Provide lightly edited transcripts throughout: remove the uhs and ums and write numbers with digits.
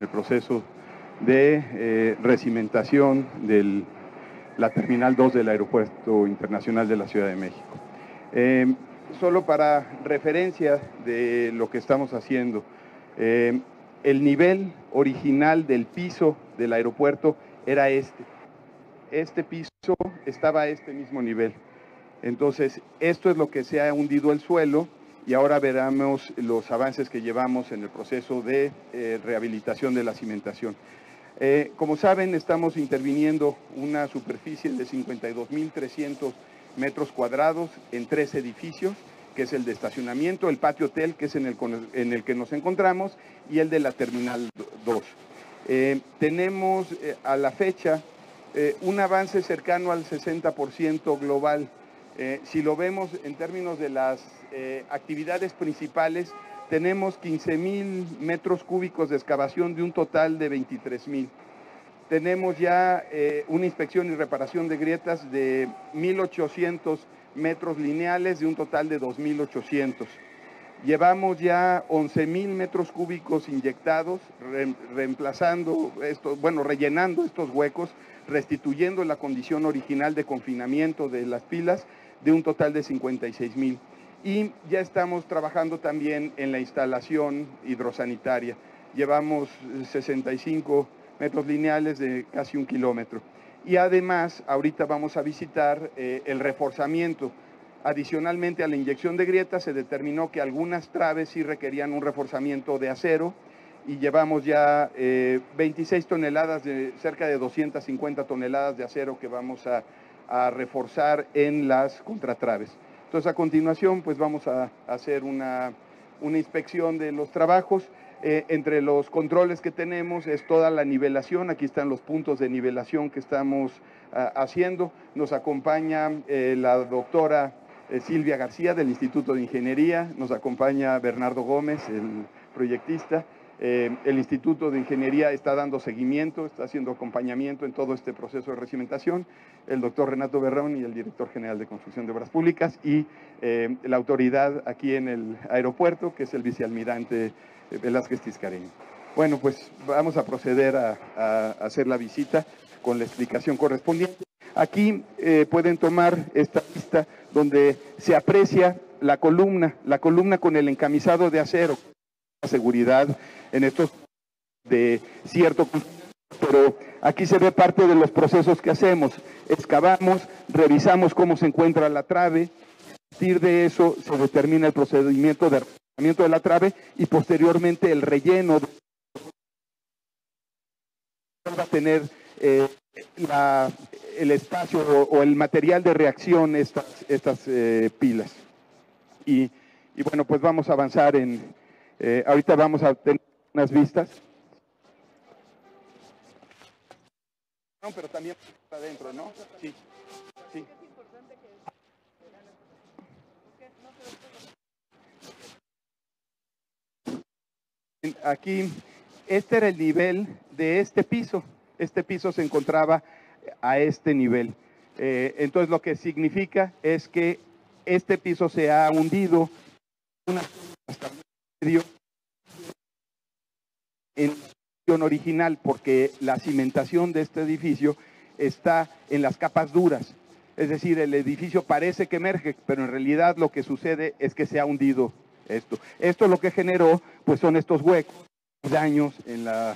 el proceso de recimentación de la Terminal 2 del Aeropuerto Internacional de la Ciudad de México. Solo para referencia de lo que estamos haciendo, el nivel original del piso del aeropuerto era este. Este piso estaba a este mismo nivel. Entonces, esto es lo que se ha hundido el suelo y ahora veremos los avances que llevamos en el proceso de rehabilitación de la cimentación. Como saben, estamos interviniendo una superficie de 52.300 metros cuadrados en 3 edificios, que es el de estacionamiento, el patio hotel, que es en el que nos encontramos, y el de la Terminal 2. Tenemos a la fecha un avance cercano al 60% global. Si lo vemos en términos de las actividades principales, tenemos 15.000 metros cúbicos de excavación de un total de 23.000. Tenemos ya una inspección y reparación de grietas de 1.800 metros lineales de un total de 2.800. Llevamos ya 11.000 metros cúbicos inyectados, rellenando estos huecos, restituyendo la condición original de confinamiento de las pilas de un total de 56.000. Y ya estamos trabajando también en la instalación hidrosanitaria. Llevamos 65 metros lineales de casi 1 kilómetro. Y además, ahorita vamos a visitar el reforzamiento. Adicionalmente a la inyección de grietas, se determinó que algunas traves sí requerían un reforzamiento de acero y llevamos ya 26 toneladas, cerca de 250 toneladas de acero que vamos a reforzar en las contratraves. Entonces, a continuación, pues vamos a hacer una inspección de los trabajos. Entre los controles que tenemos es toda la nivelación. Aquí están los puntos de nivelación que estamos haciendo. Nos acompaña la doctora Silvia García del Instituto de Ingeniería, nos acompaña Bernardo Gómez, el proyectista. El Instituto de Ingeniería está dando seguimiento, está haciendo acompañamiento en todo este proceso de recimentación, el doctor Renato Berrón y el director general de Construcción de Obras Públicas y la autoridad aquí en el aeropuerto, que es el vicealmirante Velázquez Tiscareño. Bueno, pues vamos a proceder a hacer la visita con la explicación correspondiente. Aquí pueden tomar esta vista donde se aprecia la columna con el encamisado de acero, seguridad en estos de cierto, pero aquí se ve parte de los procesos que hacemos. Excavamos, revisamos cómo se encuentra la trave, a partir de eso se determina el procedimiento de rellenamiento de la trave y posteriormente el relleno va a tener el espacio o el material de reacción estas pilas. Y bueno, pues vamos a avanzar ahorita vamos a tener unas vistas. No, pero también está adentro, ¿no? Sí, sí. Aquí, este era el nivel de este piso. Este piso se encontraba a este nivel. Entonces, lo que significa es que este piso se ha hundido hasta medio en original, porque la cimentación de este edificio está en las capas duras. Es decir, el edificio parece que emerge, pero en realidad lo que sucede es que se ha hundido esto. Esto lo que generó, pues son estos huecos, daños en la...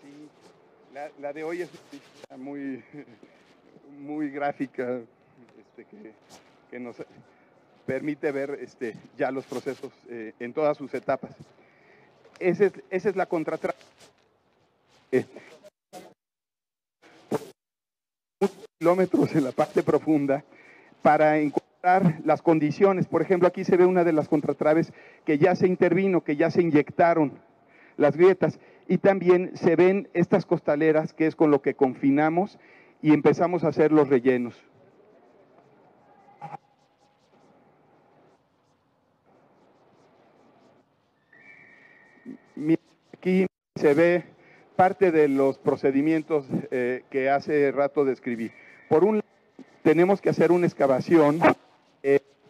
Sí, la de hoy es muy, muy gráfica, que nos permite ver ya los procesos en todas sus etapas. Esa es la contratrave. Kilómetros en la parte profunda para encontrar las condiciones. Por ejemplo, aquí se ve una de las contratraves que ya se intervino, que ya se inyectaron las grietas, y también se ven estas costaleras, que es con lo que confinamos y empezamos a hacer los rellenos. Aquí se ve parte de los procedimientos que hace rato describí. Por un lado, tenemos que hacer una excavación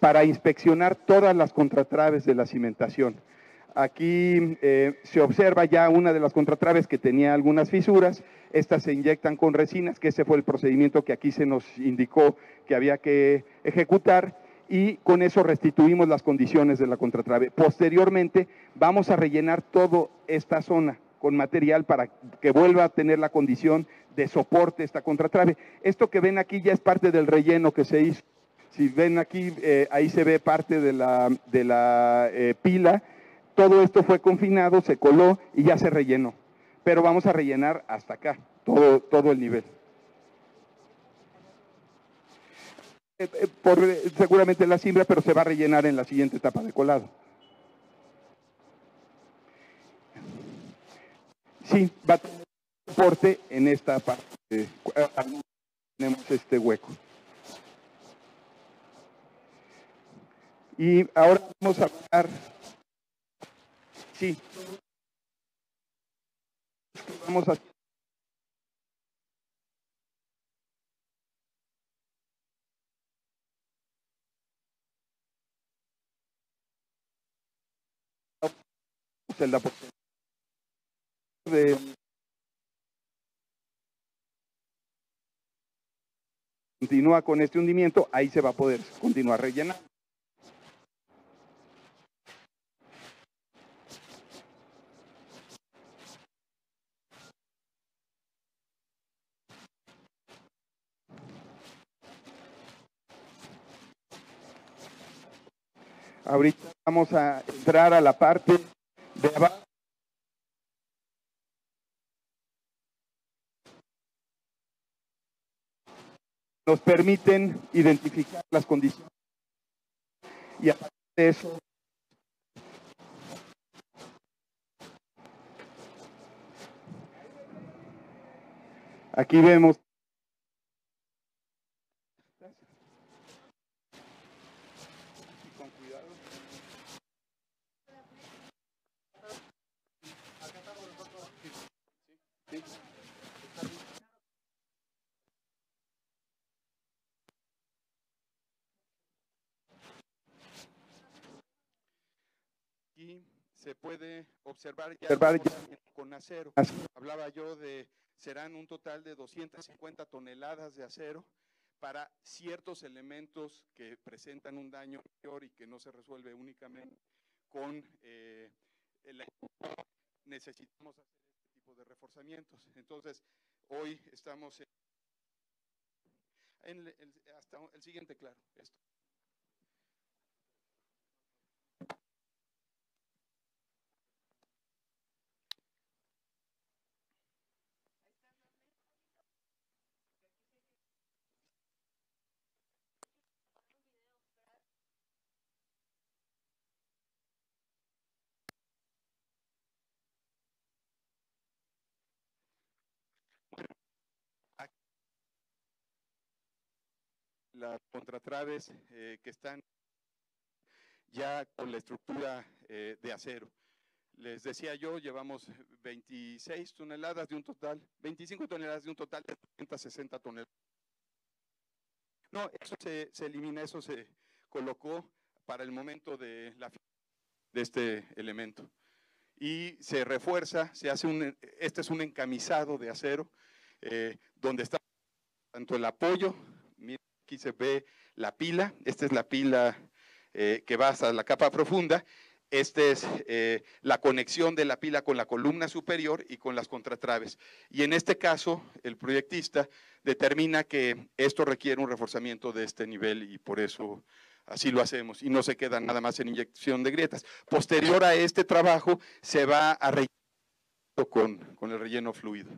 para inspeccionar todas las contratraves de la cimentación. Aquí se observa ya una de las contratraves que tenía algunas fisuras, estas se inyectan con resinas, que ese fue el procedimiento que aquí se nos indicó que había que ejecutar, y con eso restituimos las condiciones de la contratrave. Posteriormente vamos a rellenar toda esta zona con material para que vuelva a tener la condición de soporte esta contratrave. Esto que ven aquí ya es parte del relleno que se hizo. Si ven aquí, ahí se ve parte de la pila. Todo esto fue confinado, se coló y ya se rellenó. Pero vamos a rellenar hasta acá, todo el nivel. Seguramente la cimbra, pero se va a rellenar en la siguiente etapa de colado. Sí, va a tener soporte en esta parte. Tenemos este hueco. Y ahora vamos a hablar. Sí. Vamos a celda por de continúa con este hundimiento, ahí se va a poder continuar rellenando. Ahorita vamos a entrar a la parte de abajo. Nos permiten identificar las condiciones y aparte de eso, aquí vemos con cuidado. Sí. Aquí se puede observar ya con acero. Hablaba yo de, serán un total de 250 toneladas de acero para ciertos elementos que presentan un daño mayor y que no se resuelve únicamente con necesitamos hacer este tipo de reforzamientos. Entonces, hoy estamos hasta el siguiente, claro, esto. Las contratraves que están ya con la estructura de acero. Les decía yo, llevamos 26 toneladas de un total, 25 toneladas de un total de 360 toneladas. No, eso se elimina, eso se colocó para el momento de este elemento. Y se refuerza, se hace este es un encamisado de acero, donde está tanto el apoyo, miren, aquí se ve la pila, esta es la pila que va hasta la capa profunda, esta es la conexión de la pila con la columna superior y con las contratraves. Y en este caso, el proyectista determina que esto requiere un reforzamiento de este nivel y por eso así lo hacemos. Y no se queda nada más en inyección de grietas. Posterior a este trabajo, se va a rellenar con el relleno fluido.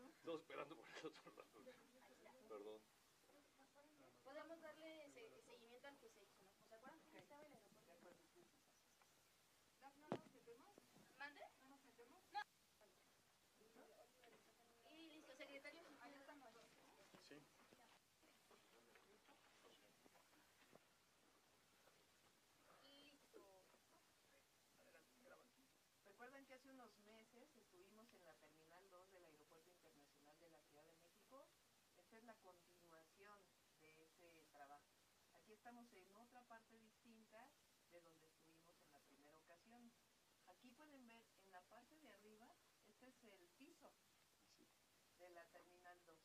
Estamos esperando por el otro lado. Perdón. Podemos darle seguimiento al que se hizo, ¿no? ¿Se acuerdan que estaba el aeropuerto? ¿No nos metemos? ¿Mande? ¿No nos metemos? No. Y listo, secretario. Sí. la continuación de ese trabajo. Aquí estamos en otra parte distinta de donde estuvimos en la primera ocasión. Aquí pueden ver en la parte de arriba, este es el piso de la Terminal 2.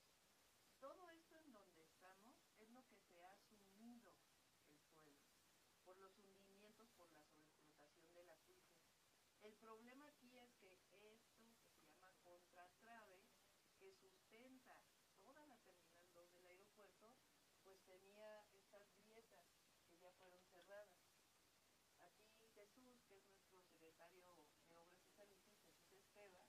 Todo esto en donde estamos es lo que se ha sumido el suelo, por los hundimientos, por la sobreexplotación del acuífero. El problema aquí es que esto que se llama contratrave, que sustenta toda la Terminal 2 del aeropuerto, pues tenía estas grietas que ya fueron cerradas. Aquí Jesús, que es nuestro secretario de Obras y Servicios, Jesús Esteva,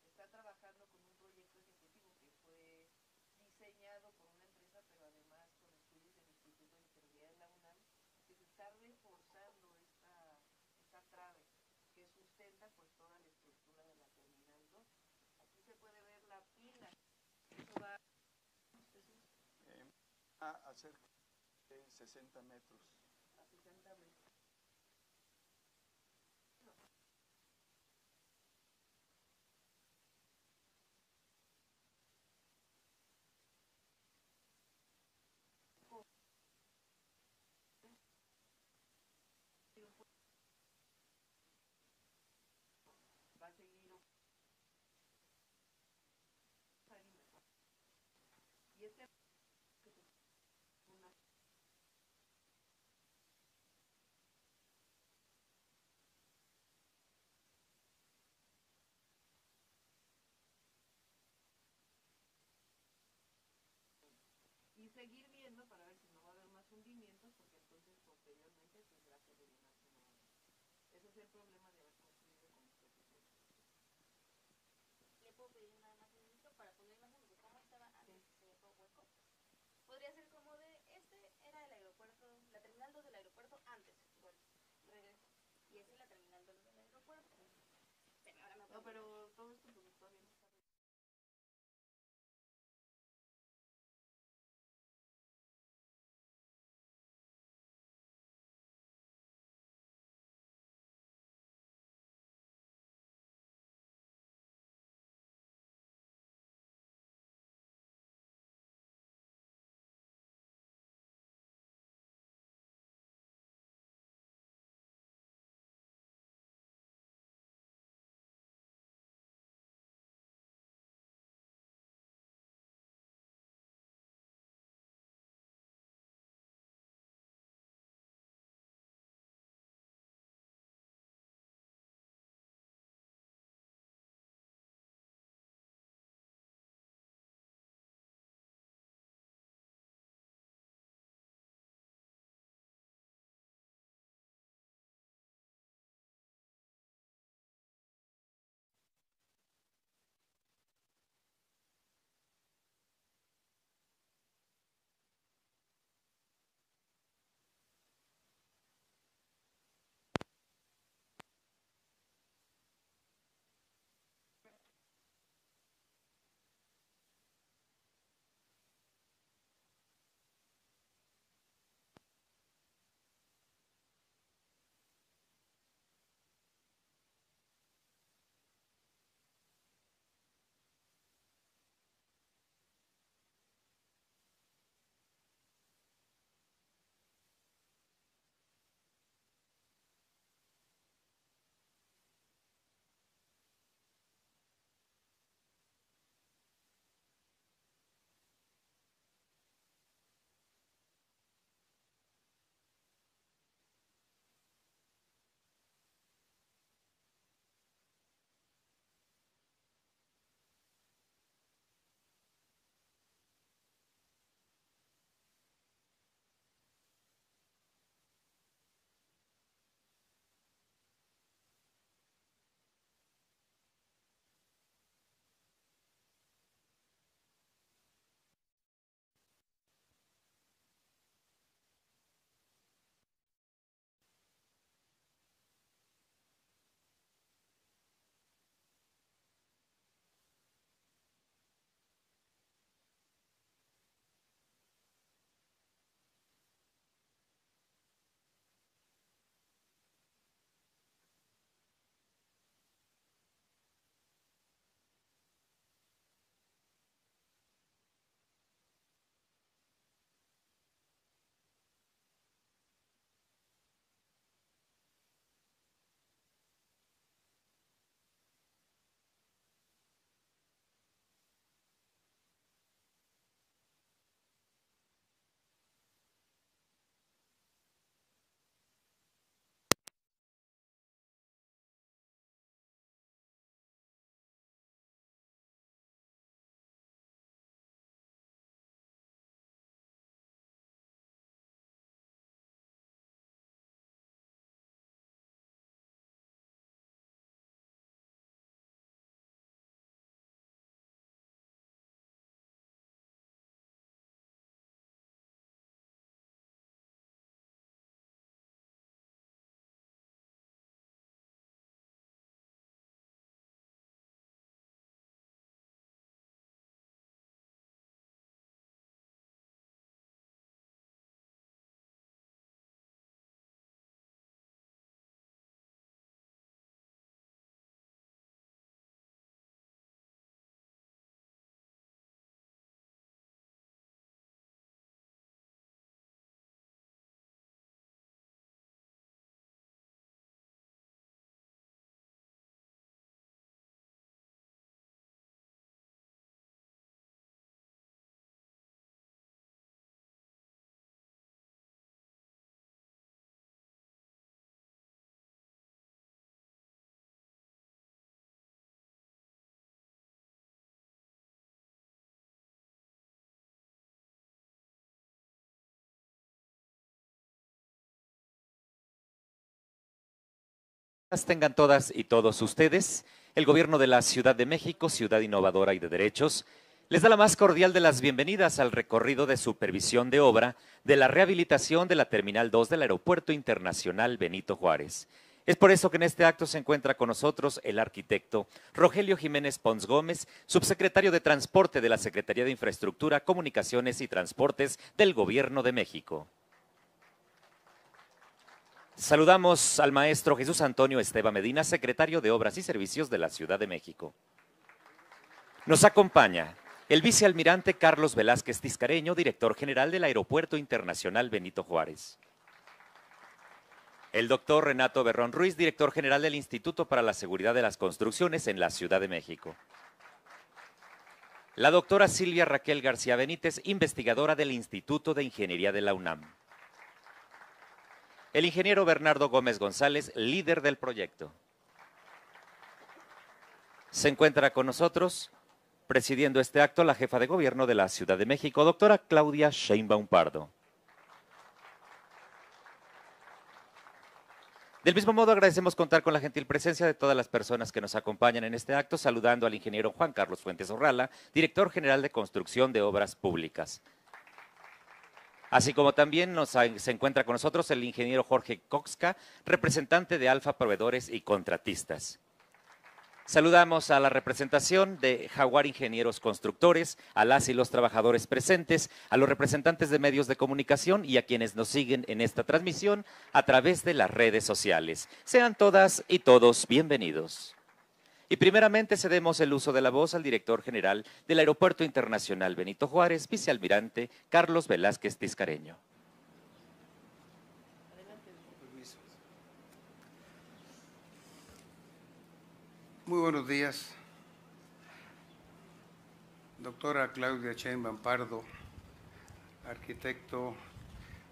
está trabajando con un proyecto ejecutivo que fue diseñado por una empresa, pero además con estudios del Instituto de Ingeniería de la UNAM, que se está reforzando esta trave que sustenta pues toda la estructura de la Terminal 2. Aquí se puede ver la pila. Eso va A cerca de 60 metros. a 60 metros. Va a seguir y este una y seguir viendo para ver si no va a haber más hundimientos, porque entonces posteriormente tendrá que rellenarse nuevamente. Ese es el problema de haber construido con este proyecto. Le puedo pedir nada más un minuto para poner imagen de cómo estaba antes que se dejó hueco. Podría ser como de, este era el aeropuerto, la terminal 2 del aeropuerto antes, igual, regreso. Y esa es la terminal 2 del aeropuerto. Pero ahora me No, pero todo esto pues todavía no está Tengan todas y todos ustedes, el Gobierno de la Ciudad de México, ciudad innovadora y de derechos, les da la más cordial de las bienvenidas al recorrido de supervisión de obra de la rehabilitación de la Terminal 2 del Aeropuerto Internacional Benito Juárez. Es por eso que en este acto se encuentra con nosotros el arquitecto Rogelio Jiménez Pons Gómez, subsecretario de Transporte de la Secretaría de Infraestructura, Comunicaciones y Transportes del Gobierno de México. Saludamos al maestro Jesús Antonio Esteva Medina, secretario de Obras y Servicios de la Ciudad de México. Nos acompaña el vicealmirante Carlos Velázquez Tiscareño, director general del Aeropuerto Internacional Benito Juárez. El doctor Renato Berrón Ruiz, director general del Instituto para la Seguridad de las Construcciones en la Ciudad de México. La doctora Silvia Raquel García Benítez, investigadora del Instituto de Ingeniería de la UNAM. El ingeniero Bernardo Gómez González, líder del proyecto. Se encuentra con nosotros, presidiendo este acto, la jefa de gobierno de la Ciudad de México, doctora Claudia Sheinbaum Pardo. Del mismo modo, agradecemos contar con la gentil presencia de todas las personas que nos acompañan en este acto, saludando al ingeniero Juan Carlos Fuentes Orrala, director general de Construcción de Obras Públicas. Así como también se encuentra con nosotros el ingeniero Jorge Coxca, representante de Alfa Proveedores y Contratistas. Saludamos a la representación de Jaguar Ingenieros Constructores, a las y los trabajadores presentes, a los representantes de medios de comunicación y a quienes nos siguen en esta transmisión a través de las redes sociales. Sean todas y todos bienvenidos. Y primeramente cedemos el uso de la voz al director general del Aeropuerto Internacional Benito Juárez, vicealmirante Carlos Velázquez Tiscareño. Muy buenos días, doctora Claudia Sheinbaum Pardo, arquitecto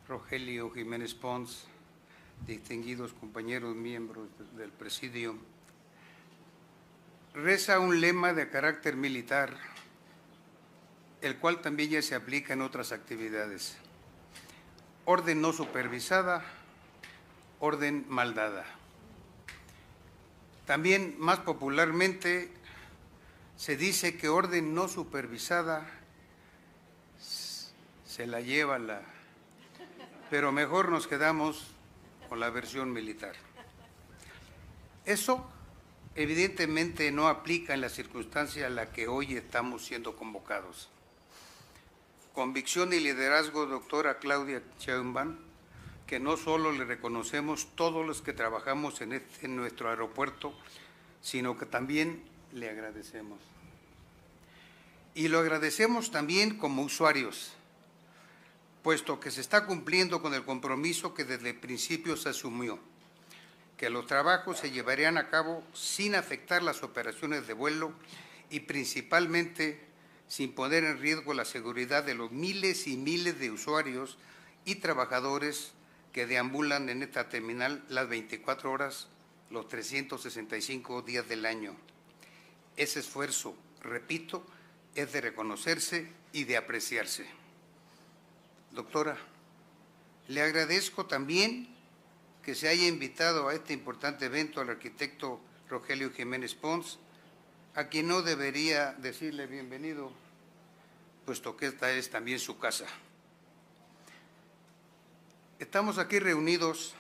Rogelio Jiménez Pons, distinguidos compañeros miembros del presidio. Reza un lema de carácter militar, el cual también ya se aplica en otras actividades. Orden no supervisada, orden mal dada. También, más popularmente, se dice que orden no supervisada se la lleva la... Pero mejor nos quedamos con la versión militar. Eso evidentemente no aplica en la circunstancia en la que hoy estamos siendo convocados. Convicción y liderazgo, doctora Claudia Sheinbaum, que no solo le reconocemos todos los que trabajamos en nuestro aeropuerto, sino que también le agradecemos. Y lo agradecemos también como usuarios, puesto que se está cumpliendo con el compromiso que desde el principio se asumió, que los trabajos se llevarían a cabo sin afectar las operaciones de vuelo y principalmente sin poner en riesgo la seguridad de los miles y miles de usuarios y trabajadores que deambulan en esta terminal las 24 horas, los 365 días del año. Ese esfuerzo, repito, es de reconocerse y de apreciarse. Doctora, le agradezco también que se haya invitado a este importante evento al arquitecto Rogelio Jiménez Pons, a quien no debería decirle bienvenido, puesto que esta es también su casa. Estamos aquí reunidos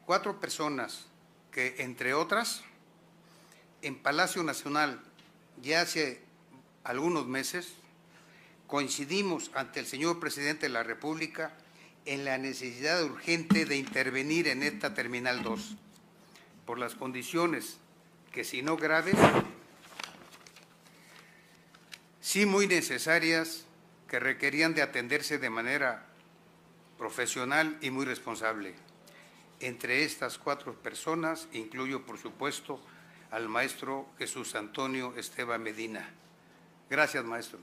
4 personas que, entre otras, en Palacio Nacional ya hace algunos meses coincidimos ante el señor presidente de la República en la necesidad urgente de intervenir en esta Terminal 2 por las condiciones que, si no graves, sí muy necesarias, que requerían de atenderse de manera profesional y muy responsable. Entre estas 4 personas incluyo, por supuesto, al maestro Jesús Antonio Esteva Medina. Gracias, maestro.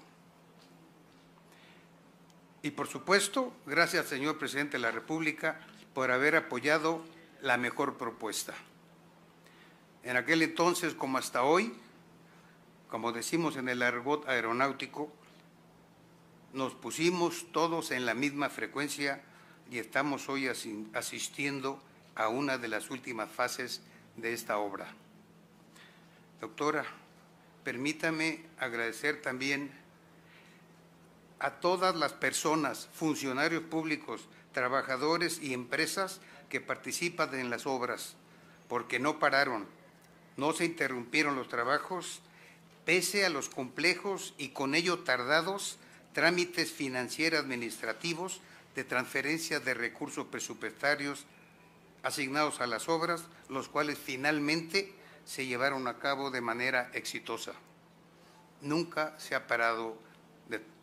Y, por supuesto, gracias, señor presidente de la República, por haber apoyado la mejor propuesta. En aquel entonces, como hasta hoy, como decimos en el argot aeronáutico, nos pusimos todos en la misma frecuencia y estamos hoy asistiendo a una de las últimas fases de esta obra. Doctora, permítame agradecer también a todas las personas, funcionarios públicos, trabajadores y empresas que participan en las obras, porque no pararon, no se interrumpieron los trabajos, pese a los complejos y con ello tardados trámites financieros administrativos de transferencia de recursos presupuestarios asignados a las obras, los cuales finalmente se llevaron a cabo de manera exitosa. Nunca se ha parado,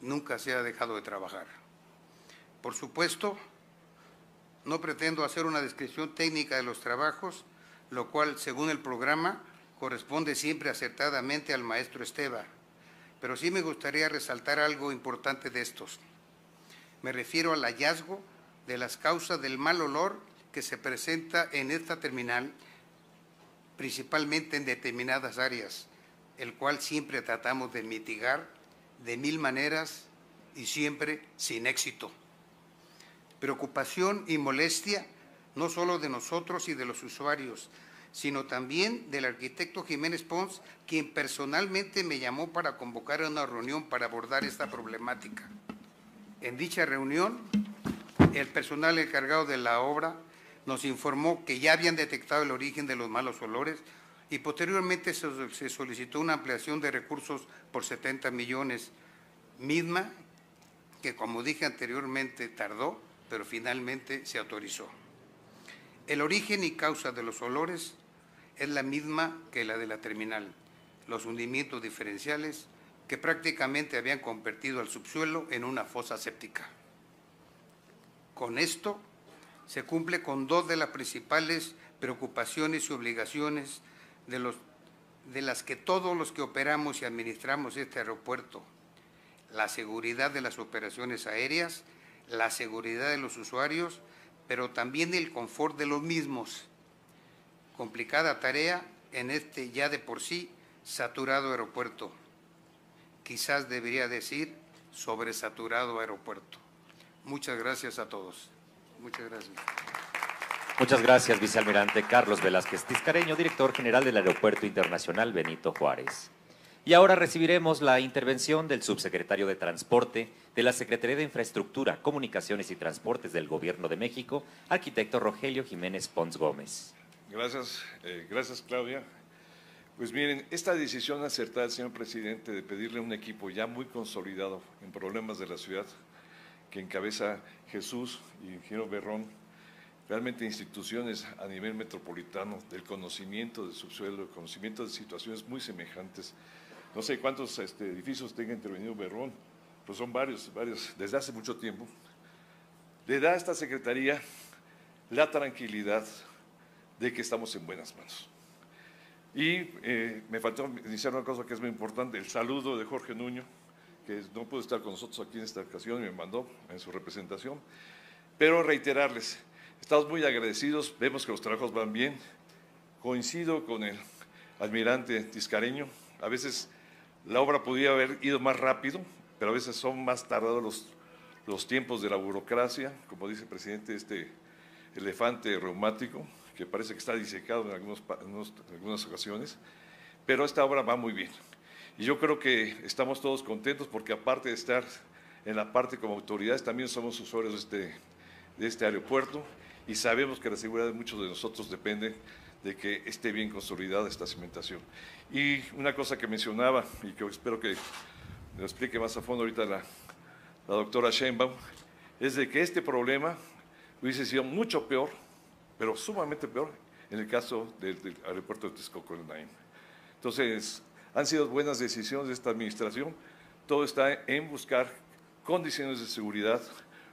nunca se ha dejado de trabajar. Por supuesto, no pretendo hacer una descripción técnica de los trabajos, lo cual, según el programa, corresponde siempre acertadamente al maestro Esteva, pero sí me gustaría resaltar algo importante de estos. Me refiero al hallazgo de las causas del mal olor que se presenta en esta terminal, principalmente en determinadas áreas, el cual siempre tratamos de mitigar de 1000 maneras y siempre sin éxito. Preocupación y molestia no solo de nosotros y de los usuarios, sino también del arquitecto Jiménez Pons, quien personalmente me llamó para convocar a una reunión para abordar esta problemática. En dicha reunión, el personal encargado de la obra nos informó que ya habían detectado el origen de los malos olores y posteriormente se solicitó una ampliación de recursos por 70 millones, misma que, como dije anteriormente, tardó, pero finalmente se autorizó. El origen y causa de los olores es la misma que la de la terminal, los hundimientos diferenciales que prácticamente habían convertido al subsuelo en una fosa séptica. Con esto se cumple con dos de las principales preocupaciones y obligaciones de las que todos los que operamos y administramos este aeropuerto: la seguridad de las operaciones aéreas, la seguridad de los usuarios, pero también el confort de los mismos. Complicada tarea en este ya de por sí saturado aeropuerto. Quizás debería decir sobresaturado aeropuerto. Muchas gracias a todos. Muchas gracias. Muchas gracias, vicealmirante Carlos Velázquez Tiscareño, director general del Aeropuerto Internacional Benito Juárez. Y ahora recibiremos la intervención del subsecretario de Transporte de la Secretaría de Infraestructura, Comunicaciones y Transportes del Gobierno de México, arquitecto Rogelio Jiménez Pons Gómez. Gracias Claudia. Pues miren, esta decisión acertada del señor presidente de pedirle a un equipo ya muy consolidado en problemas de la ciudad, que encabeza Jesús y ingeniero Berrón, realmente instituciones a nivel metropolitano del conocimiento del subsuelo, del conocimiento de situaciones muy semejantes. No sé cuántos edificios tenga intervenido Berrón, pues son varios, desde hace mucho tiempo. Le da a esta secretaría la tranquilidad de que estamos en buenas manos. Y me faltó iniciar una cosa que es muy importante, el saludo de Jorge Nuño, que no pudo estar con nosotros aquí en esta ocasión y me mandó en su representación, pero reiterarles, estamos muy agradecidos, vemos que los trabajos van bien, coincido con el almirante Tiscareño, a veces la obra podría haber ido más rápido, pero a veces son más tardados los tiempos de la burocracia, como dice el presidente, este elefante reumático, que parece que está disecado en algunas ocasiones, pero esta obra va muy bien. Y yo creo que estamos todos contentos porque aparte de estar en la parte como autoridades, también somos usuarios de este aeropuerto y sabemos que la seguridad de muchos de nosotros depende de que esté bien consolidada esta cimentación. Y una cosa que mencionaba y que espero que lo explique más a fondo ahorita la doctora Sheinbaum, es de que este problema hubiese sido mucho peor, pero sumamente peor en el caso del aeropuerto de Texcoco en Naim. Entonces, han sido buenas decisiones de esta administración, todo está en buscar condiciones de seguridad,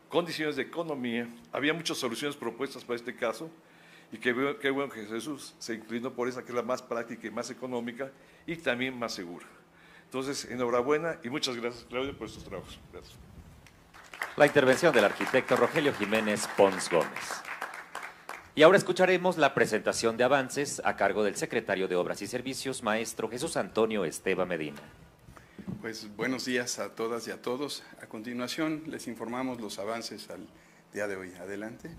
condiciones de economía, había muchas soluciones propuestas para este caso, y qué bueno que Jesús se inclinó por esa que es la más práctica y más económica, y también más segura. Entonces, enhorabuena y muchas gracias, Claudia, por estos trabajos. Gracias. La intervención del arquitecto Rogelio Jiménez Pons Gómez. Y ahora escucharemos la presentación de avances a cargo del secretario de Obras y Servicios, maestro Jesús Antonio Esteva Medina. Pues buenos días a todas y a todos. A continuación les informamos los avances al día de hoy. Adelante.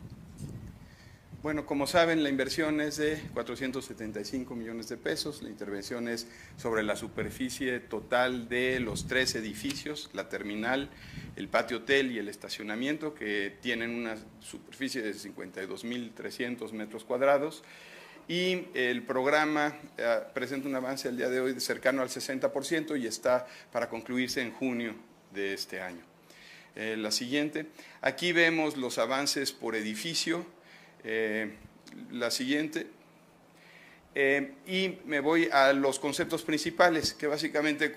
Bueno, como saben, la inversión es de 475 millones de pesos. La intervención es sobre la superficie total de los 3 edificios, la terminal, el patio hotel y el estacionamiento, que tienen una superficie de 52.300 metros cuadrados. Y el programa presenta un avance al día de hoy de cercano al 60% y está para concluirse en junio de este año. La siguiente. Aquí vemos los avances por edificio. La siguiente. Y me voy a los conceptos principales, que básicamente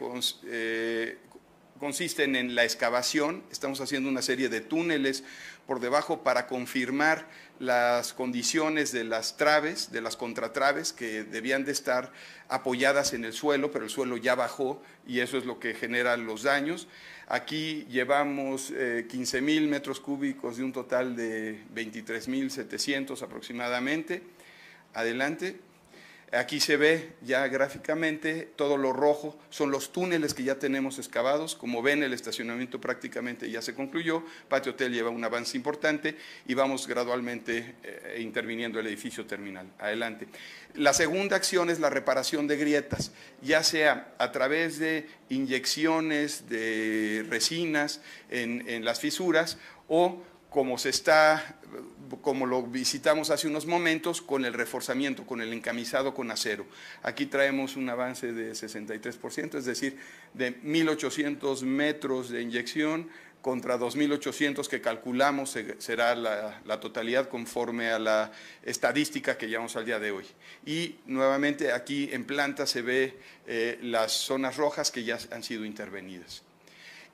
consisten en la excavación. Estamos haciendo una serie de túneles por debajo para confirmar las condiciones de las traves, de las contratraves, que debían de estar apoyadas en el suelo, pero el suelo ya bajó y eso es lo que genera los daños. Aquí llevamos 15.000 metros cúbicos de un total de 23.700 aproximadamente. Adelante. Aquí se ve ya gráficamente todo lo rojo, son los túneles que ya tenemos excavados. Como ven, el estacionamiento prácticamente ya se concluyó, Patio Hotel lleva un avance importante y vamos gradualmente interviniendo el edificio terminal. Adelante. La segunda acción es la reparación de grietas, ya sea a través de inyecciones de resinas en las fisuras o como lo visitamos hace unos momentos, con el reforzamiento, con el encamisado con acero. Aquí traemos un avance de 63%, es decir, de 1.800 metros de inyección contra 2.800 que calculamos será la totalidad conforme a la estadística que llevamos al día de hoy. Y nuevamente aquí en planta se ve las zonas rojas que ya han sido intervenidas.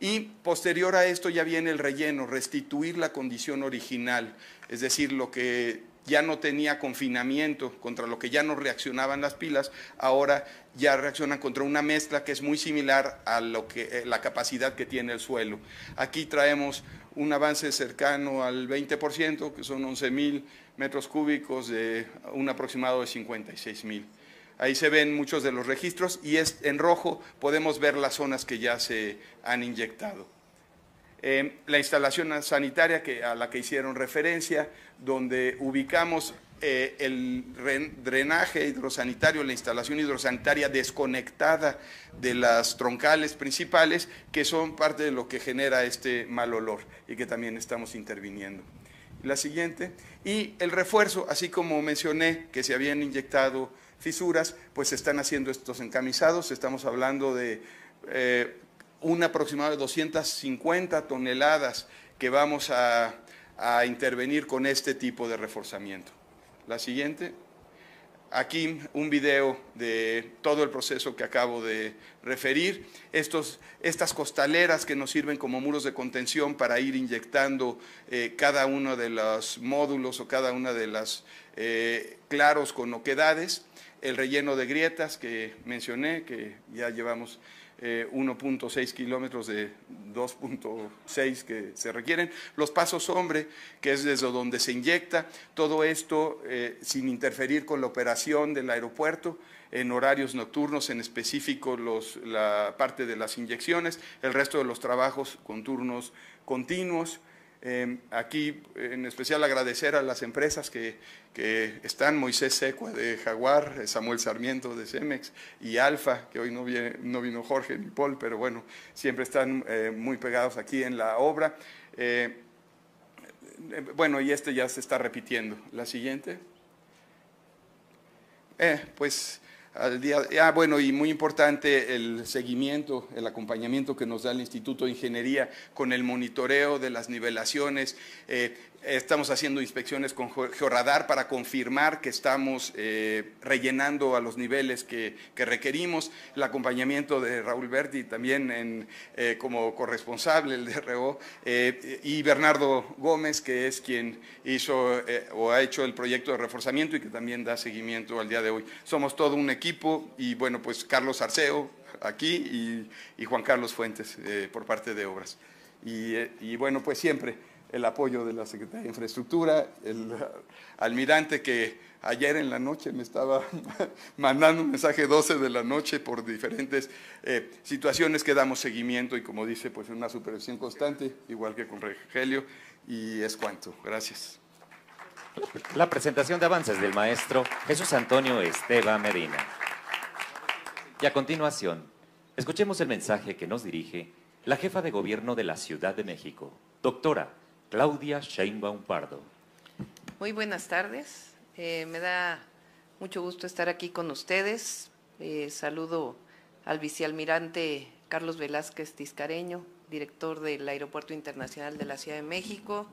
Y posterior a esto ya viene el relleno, restituir la condición original, es decir, lo que ya no tenía confinamiento, contra lo que ya no reaccionaban las pilas, ahora ya reaccionan contra una mezcla que es muy similar a la capacidad que tiene el suelo. Aquí traemos un avance cercano al 20%, que son 11.000 metros cúbicos de un aproximado de 56.000. Ahí se ven muchos de los registros y en rojo podemos ver las zonas que ya se han inyectado. La instalación sanitaria a la que hicieron referencia, donde ubicamos el drenaje hidrosanitario, la instalación hidrosanitaria desconectada de las troncales principales, que son parte de lo que genera este mal olor y que también estamos interviniendo. La siguiente. Y el refuerzo, así como mencioné que se habían inyectado fisuras, pues se están haciendo estos encamisados. Estamos hablando de un aproximado de 250 toneladas que vamos a intervenir con este tipo de reforzamiento. La siguiente. Aquí un video de todo el proceso que acabo de referir. Estas costaleras que nos sirven como muros de contención para ir inyectando cada uno de los módulos o cada una de las claros con oquedades. El relleno de grietas que mencioné, que ya llevamos 1.6 kilómetros de 2.6 que se requieren. Los pasos hombre, que es desde donde se inyecta, todo esto sin interferir con la operación del aeropuerto, en horarios nocturnos, en específico la parte de las inyecciones, el resto de los trabajos con turnos continuos. Aquí en especial agradecer a las empresas que están, Moisés Secua de Jaguar, Samuel Sarmiento de Cemex y Alfa, que hoy no vino Jorge ni Paul, pero bueno, siempre están muy pegados aquí en la obra. Bueno, y ya se está repitiendo. La siguiente. Pues al día, bueno, y muy importante el seguimiento, el acompañamiento que nos da el Instituto de Ingeniería con el monitoreo de las nivelaciones. Estamos haciendo inspecciones con georradar para confirmar que estamos rellenando a los niveles que requerimos. El acompañamiento de Raúl Berti también como corresponsable, el DRO, y Bernardo Gómez, que es quien hizo o ha hecho el proyecto de reforzamiento y que también da seguimiento al día de hoy. Somos todo un equipo y bueno, pues Carlos Arceo aquí y Juan Carlos Fuentes por parte de Obras. Y bueno, pues siempre el apoyo de la Secretaría de Infraestructura, el almirante que ayer en la noche me estaba mandando un mensaje 12 de la noche por diferentes situaciones que damos seguimiento y como dice, pues una supervisión constante, igual que con Rogelio, y es cuanto. Gracias. La presentación de avances del maestro Jesús Antonio Esteban Medina. Y a continuación, escuchemos el mensaje que nos dirige la jefa de gobierno de la Ciudad de México, doctora Claudia Sheinbaum Pardo. Muy buenas tardes. Me da mucho gusto estar aquí con ustedes. Saludo al vicealmirante Carlos Velázquez Tiscareño, director del Aeropuerto Internacional de la Ciudad de México,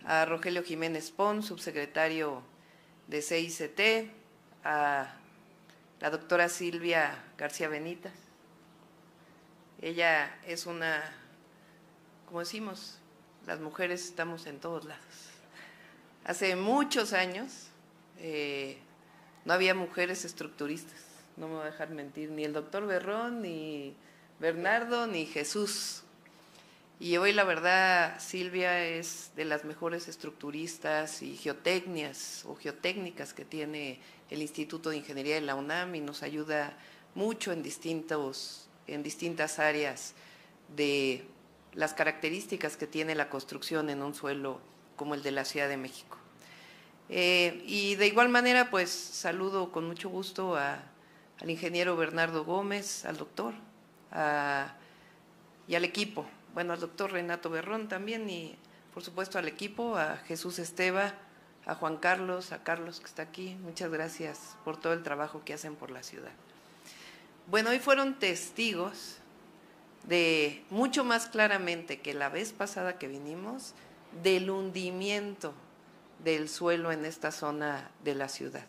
a Rogelio Jiménez Pons, subsecretario de CICT, a la doctora Silvia García Benítez. Ella es una, como decimos, las mujeres estamos en todos lados. Hace muchos años no había mujeres estructuristas, no me voy a dejar mentir, ni el doctor Berrón, ni Bernardo, ni Jesús. Y hoy la verdad Silvia es de las mejores estructuristas y geotécnicas que tiene el Instituto de Ingeniería de la UNAM y nos ayuda mucho en distintas áreas de las características que tiene la construcción en un suelo como el de la Ciudad de México. Y de igual manera, pues saludo con mucho gusto al ingeniero Bernardo Gómez, al doctor y al equipo. Bueno, al doctor Renato Berrón también y por supuesto al equipo, a Jesús Esteva, a Juan Carlos, a Carlos que está aquí. Muchas gracias por todo el trabajo que hacen por la ciudad. Bueno, hoy fueron testigos de mucho más claramente que la vez pasada que vinimos del hundimiento del suelo en esta zona de la ciudad.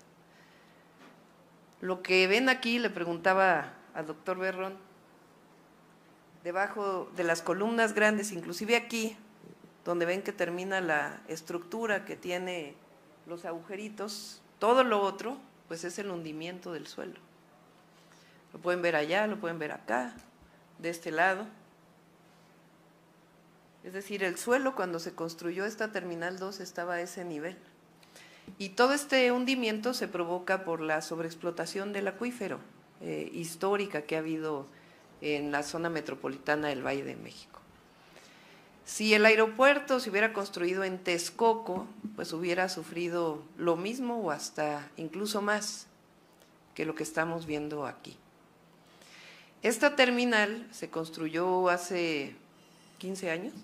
Lo que ven aquí, le preguntaba al doctor Berrón, debajo de las columnas grandes, inclusive aquí, donde ven que termina la estructura que tiene los agujeritos, todo lo otro, pues es el hundimiento del suelo. Lo pueden ver allá, lo pueden ver acá, de este lado. Es decir, el suelo cuando se construyó esta Terminal 2 estaba a ese nivel. Y todo este hundimiento se provoca por la sobreexplotación del acuífero histórica que ha habido en la zona metropolitana del Valle de México. Si el aeropuerto se hubiera construido en Texcoco, pues hubiera sufrido lo mismo o hasta incluso más que lo que estamos viendo aquí. Esta terminal se construyó hace 15 años,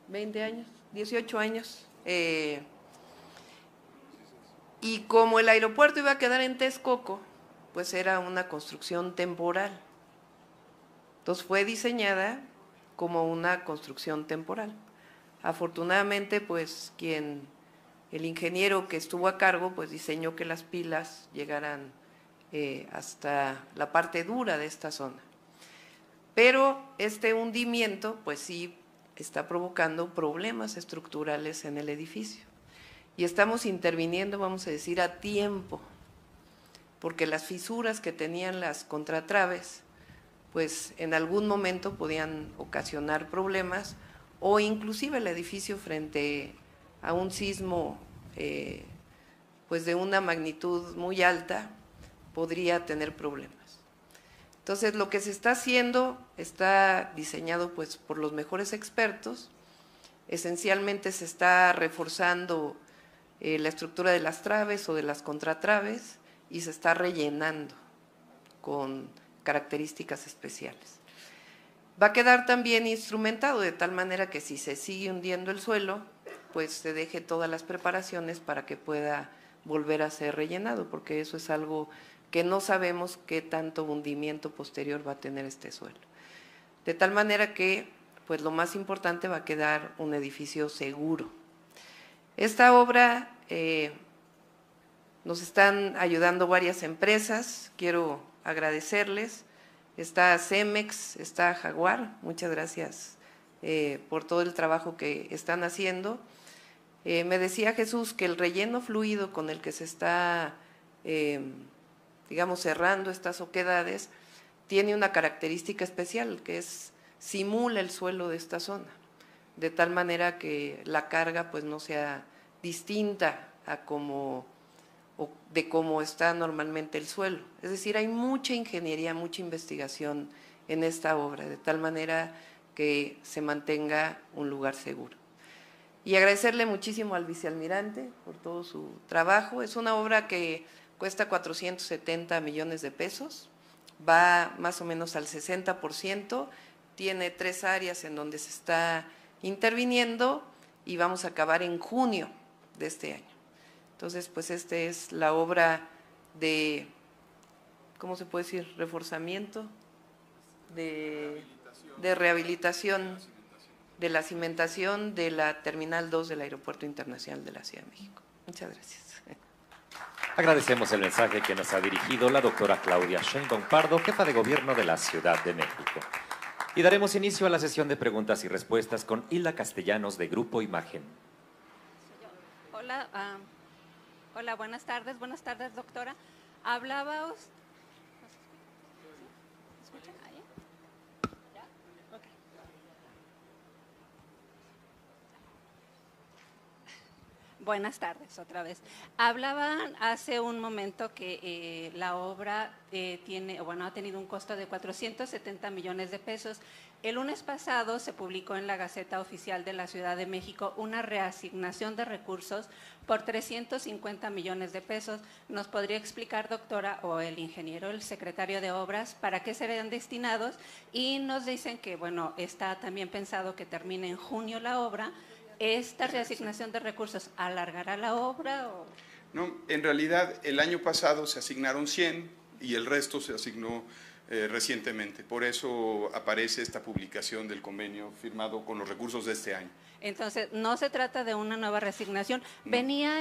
20 años, 18 años. Y como el aeropuerto iba a quedar en Texcoco, pues era una construcción temporal. Entonces fue diseñada como una construcción temporal. Afortunadamente, pues el ingeniero que estuvo a cargo, pues diseñó que las pilas llegaran hasta la parte dura de esta zona. Pero este hundimiento, pues sí, está provocando problemas estructurales en el edificio. Y estamos interviniendo, vamos a decir, a tiempo, porque las fisuras que tenían las contratraves, pues en algún momento podían ocasionar problemas o inclusive el edificio frente a un sismo pues de una magnitud muy alta podría tener problemas. Entonces lo que se está haciendo está diseñado pues por los mejores expertos, esencialmente se está reforzando la estructura de las traves o de las contratraves y se está rellenando con características especiales. Va a quedar también instrumentado de tal manera que si se sigue hundiendo el suelo, pues se deje todas las preparaciones para que pueda volver a ser rellenado, porque eso es algo que no sabemos qué tanto hundimiento posterior va a tener este suelo. De tal manera que, pues lo más importante va a quedar un edificio seguro. Esta obra nos están ayudando varias empresas, quiero agradecerles. Está Cemex, está Jaguar, muchas gracias por todo el trabajo que están haciendo. Me decía Jesús que el relleno fluido con el que se está, digamos, cerrando estas oquedades, tiene una característica especial, que simula el suelo de esta zona, de tal manera que la carga pues no sea distinta a cómo está normalmente el suelo. Es decir, hay mucha ingeniería, mucha investigación en esta obra, de tal manera que se mantenga un lugar seguro. Y agradecerle muchísimo al vicealmirante por todo su trabajo. Es una obra que cuesta 470 millones de pesos, va más o menos al 60%, tiene 3 áreas en donde se está interviniendo y vamos a acabar en junio de este año. Entonces, pues esta es la obra de, ¿cómo se puede decir? Reforzamiento, de rehabilitación de la cimentación de la Terminal 2 del Aeropuerto Internacional de la Ciudad de México. Muchas gracias. Agradecemos el mensaje que nos ha dirigido la doctora Claudia Sheinbaum Pardo, jefa de gobierno de la Ciudad de México. Y daremos inicio a la sesión de preguntas y respuestas con Hilda Castellanos de Grupo Imagen. Hola, hola, buenas tardes, doctora. Hablaba usted. ¿Me escuchan ahí? ¿Ya? Ok. Buenas tardes, otra vez. Hablaban hace un momento que la obra ha tenido un costo de 470 millones de pesos. El lunes pasado se publicó en la Gaceta Oficial de la Ciudad de México una reasignación de recursos por 350 millones de pesos. ¿Nos podría explicar, doctora, o el ingeniero, el secretario de Obras, para qué serían destinados? Y nos dicen que, bueno, está también pensado que termine en junio la obra. ¿Esta reasignación de recursos alargará la obra? ¿O? No, en realidad el año pasado se asignaron 100 y el resto se asignó recientemente. Por eso aparece esta publicación del convenio firmado con los recursos de este año. Entonces, no se trata de una nueva reasignación. Venía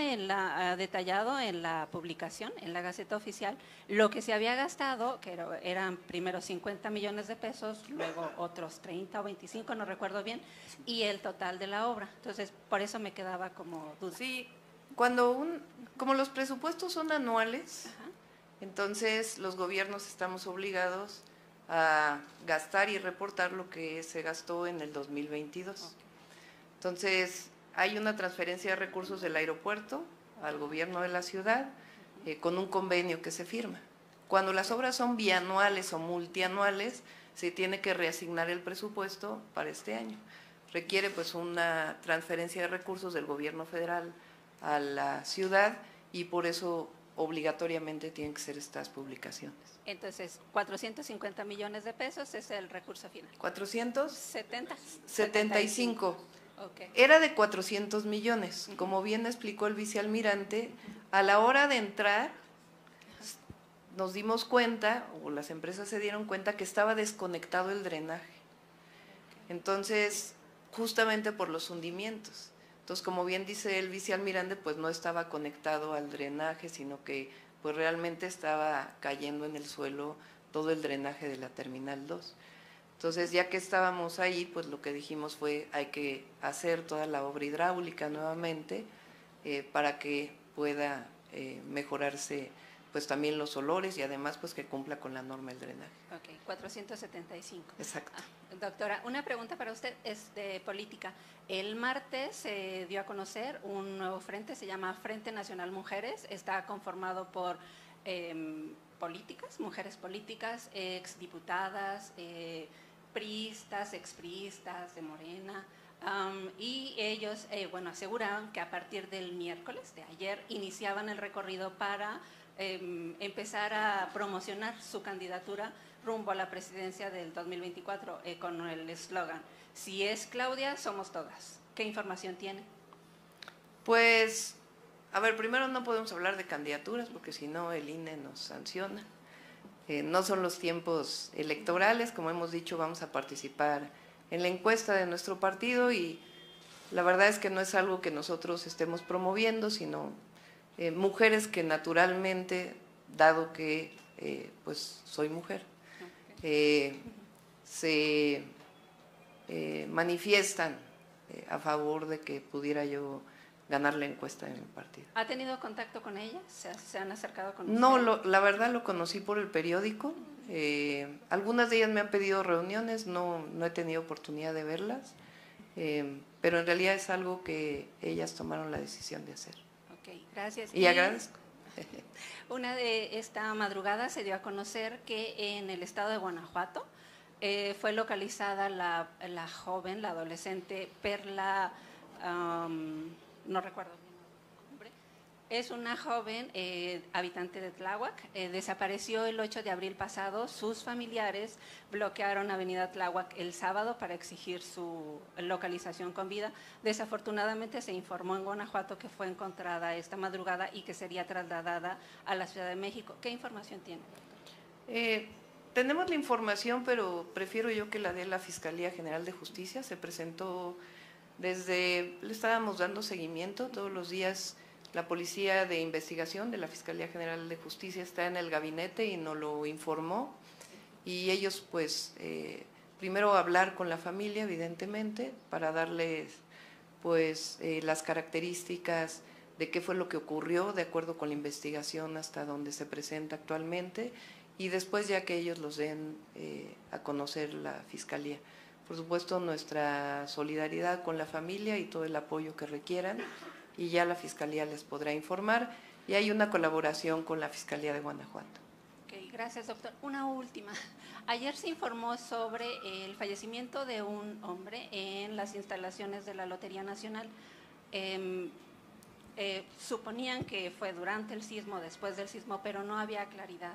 detallado en la publicación, en la Gaceta Oficial, lo que se había gastado, que eran primero 50 millones de pesos, luego otros 30 o 25, no recuerdo bien, y el total de la obra. Entonces, por eso me quedaba como duda. Sí, como los presupuestos son anuales, ajá, entonces los gobiernos estamos obligados a gastar y reportar lo que se gastó en el 2022. Okay. Entonces, hay una transferencia de recursos del aeropuerto al gobierno de la ciudad con un convenio que se firma. Cuando las obras son bianuales o multianuales, se tiene que reasignar el presupuesto para este año. Requiere pues una transferencia de recursos del gobierno federal a la ciudad y por eso obligatoriamente tienen que ser estas publicaciones. Entonces, 450 millones de pesos es el recurso final. 475. Okay. Era de 400 millones. Como bien explicó el vicealmirante, a la hora de entrar nos dimos cuenta, o las empresas se dieron cuenta, que estaba desconectado el drenaje. Entonces, justamente por los hundimientos. Entonces, como bien dice el vicealmirante, pues no estaba conectado al drenaje, sino que pues realmente estaba cayendo en el suelo todo el drenaje de la Terminal 2. Entonces, ya que estábamos ahí, pues lo que dijimos fue hay que hacer toda la obra hidráulica nuevamente para que pueda mejorarse pues también los olores y además pues que cumpla con la norma del drenaje. Ok, 475. Exacto. Doctora, una pregunta para usted es de política. El martes se dio a conocer un nuevo frente, se llama Frente Nacional Mujeres, está conformado por políticas, mujeres políticas, exdiputadas, priistas, expriistas de Morena, y ellos, aseguraban que a partir del miércoles de ayer iniciaban el recorrido para empezar a promocionar su candidatura rumbo a la presidencia del 2024 con el eslogan, si es Claudia, somos todas. ¿Qué información tiene? Pues, a ver, primero no podemos hablar de candidaturas porque si no el INE nos sanciona. No son los tiempos electorales, como hemos dicho, vamos a participar en la encuesta de nuestro partido y la verdad es que no es algo que nosotros estemos promoviendo, sino mujeres que naturalmente, dado que pues soy mujer, se manifiestan a favor de que pudiera yo ganar la encuesta de mi partido. ¿Ha tenido contacto con ellas? ¿Se han acercado con usted? No, la verdad lo conocí por el periódico. Algunas de ellas me han pedido reuniones, no he tenido oportunidad de verlas, pero en realidad es algo que ellas tomaron la decisión de hacer. Ok, gracias. Y agradezco. Una de esta madrugada se dio a conocer que en el estado de Guanajuato fue localizada la joven, la adolescente Perla no recuerdo bien el nombre, es una joven habitante de Tláhuac, desapareció el 8 de abril pasado. Sus familiares bloquearon Avenida Tláhuac el sábado para exigir su localización con vida. Desafortunadamente se informó en Guanajuato que fue encontrada esta madrugada y que sería trasladada a la Ciudad de México. ¿Qué información tiene? Tenemos la información, pero prefiero yo que la dé la Fiscalía General de Justicia. Se presentó le estábamos dando seguimiento todos los días. La Policía de Investigación de la Fiscalía General de Justicia está en el gabinete y nos lo informó. Y ellos, pues, primero hablar con la familia, evidentemente, para darles, pues, las características de qué fue lo que ocurrió, de acuerdo con la investigación hasta donde se presenta actualmente, y después ya que ellos los den a conocer la Fiscalía. Por supuesto, nuestra solidaridad con la familia y todo el apoyo que requieran, y ya la Fiscalía les podrá informar, y hay una colaboración con la Fiscalía de Guanajuato. Ok, gracias, doctor. Una última. Ayer se informó sobre el fallecimiento de un hombre en las instalaciones de la Lotería Nacional. Suponían que fue durante el sismo, después del sismo, pero no había claridad.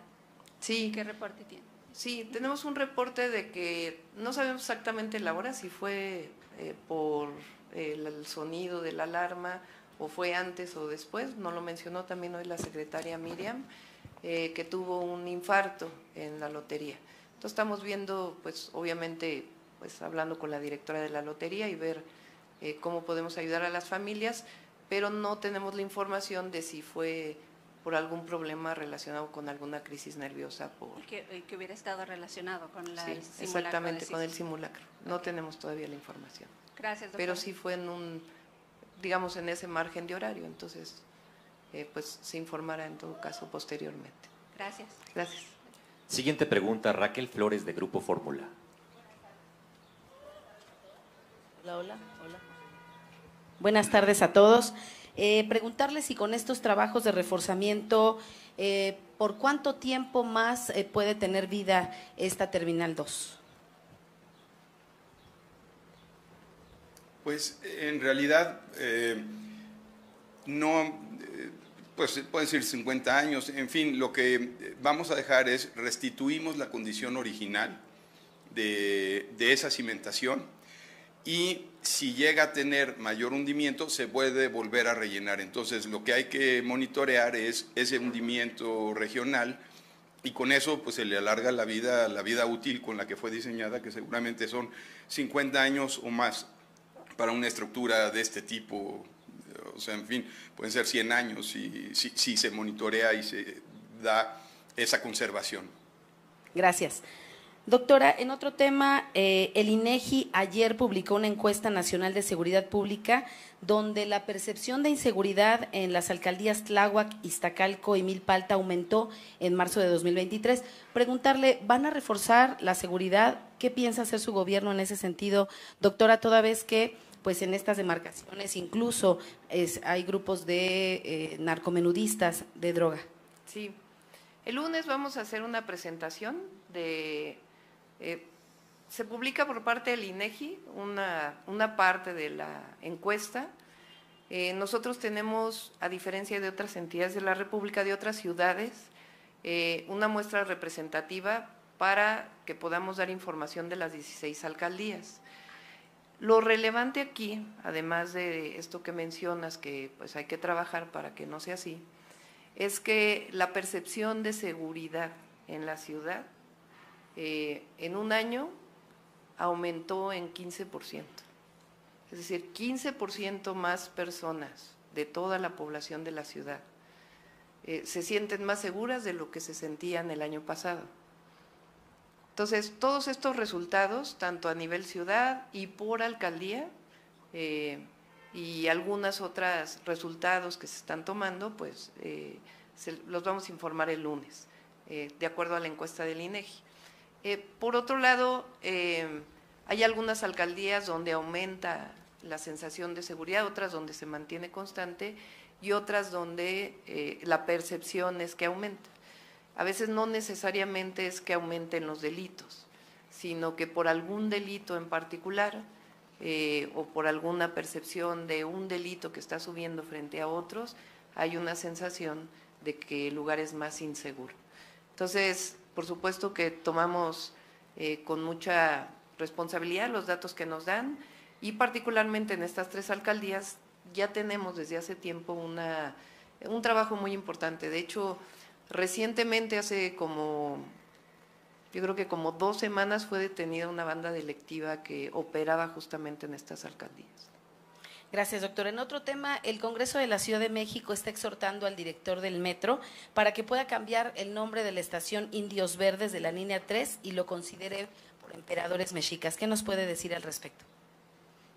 Sí. ¿Qué reporte tiene? Sí, tenemos un reporte de que no sabemos exactamente la hora, si fue por el sonido de la alarma o fue antes o después. Nos lo mencionó también hoy la secretaria Miriam, que tuvo un infarto en la lotería. Entonces estamos viendo, pues obviamente, pues hablando con la directora de la lotería y ver cómo podemos ayudar a las familias, pero no tenemos la información de si fue por algún problema relacionado con alguna crisis nerviosa. Que hubiera estado relacionado con el simulacro. Exactamente, con el simulacro. No tenemos todavía la información. Gracias, doctor. Pero sí fue digamos, en ese margen de horario, entonces pues se informará en todo caso posteriormente. Gracias. Gracias. Siguiente pregunta, Raquel Flores, de Grupo Fórmula. Hola. Buenas tardes a todos. Preguntarles si con estos trabajos de reforzamiento, ¿por cuánto tiempo más puede tener vida esta Terminal 2? Pues en realidad no, pues pueden ser 50 años, en fin, lo que vamos a dejar es restituimos la condición original de esa cimentación, y si llega a tener mayor hundimiento se puede volver a rellenar. Entonces lo que hay que monitorear es ese hundimiento regional, y con eso pues se le alarga la vida útil con la que fue diseñada, que seguramente son 50 años o más para una estructura de este tipo. O sea, en fin, pueden ser 100 años si se monitorea y se da esa conservación. Gracias. Doctora, en otro tema, el INEGI ayer publicó una encuesta nacional de seguridad pública donde la percepción de inseguridad en las alcaldías Tláhuac, Iztacalco y Milpalta aumentó en marzo de 2023. Preguntarle, ¿van a reforzar la seguridad? ¿Qué piensa hacer su gobierno en ese sentido, doctora, toda vez que pues en estas demarcaciones incluso hay grupos de narcomenudistas de droga? Sí, el lunes vamos a hacer una presentación se publica por parte del INEGI una parte de la encuesta. Nosotros tenemos, a diferencia de otras entidades de la República, de otras ciudades, una muestra representativa para que podamos dar información de las 16 alcaldías. Lo relevante aquí, además de esto que mencionas, que pues hay que trabajar para que no sea así, es que la percepción de seguridad en la ciudad en un año aumentó en 15%. Es decir, 15% más personas de toda la población de la ciudad se sienten más seguras de lo que se sentían el año pasado. Entonces, todos estos resultados, tanto a nivel ciudad y por alcaldía, y algunas otras resultados que se están tomando, pues los vamos a informar el lunes, de acuerdo a la encuesta del INEGI. Por otro lado, hay algunas alcaldías donde aumenta la sensación de seguridad, otras donde se mantiene constante y otras donde la percepción es que aumenta. A veces no necesariamente es que aumenten los delitos, sino que por algún delito en particular o por alguna percepción de un delito que está subiendo frente a otros, hay una sensación de que el lugar es más inseguro. Entonces, por supuesto que tomamos con mucha responsabilidad los datos que nos dan, y particularmente en estas 3 alcaldías ya tenemos desde hace tiempo un trabajo muy importante. De hecho, recientemente, hace yo creo que como 2 semanas, fue detenida una banda delictiva que operaba justamente en estas alcaldías. Gracias, doctor. En otro tema, el Congreso de la Ciudad de México está exhortando al director del metro para que pueda cambiar el nombre de la estación Indios Verdes de la línea 3 y lo considere por emperadores mexicas. ¿Qué nos puede decir al respecto?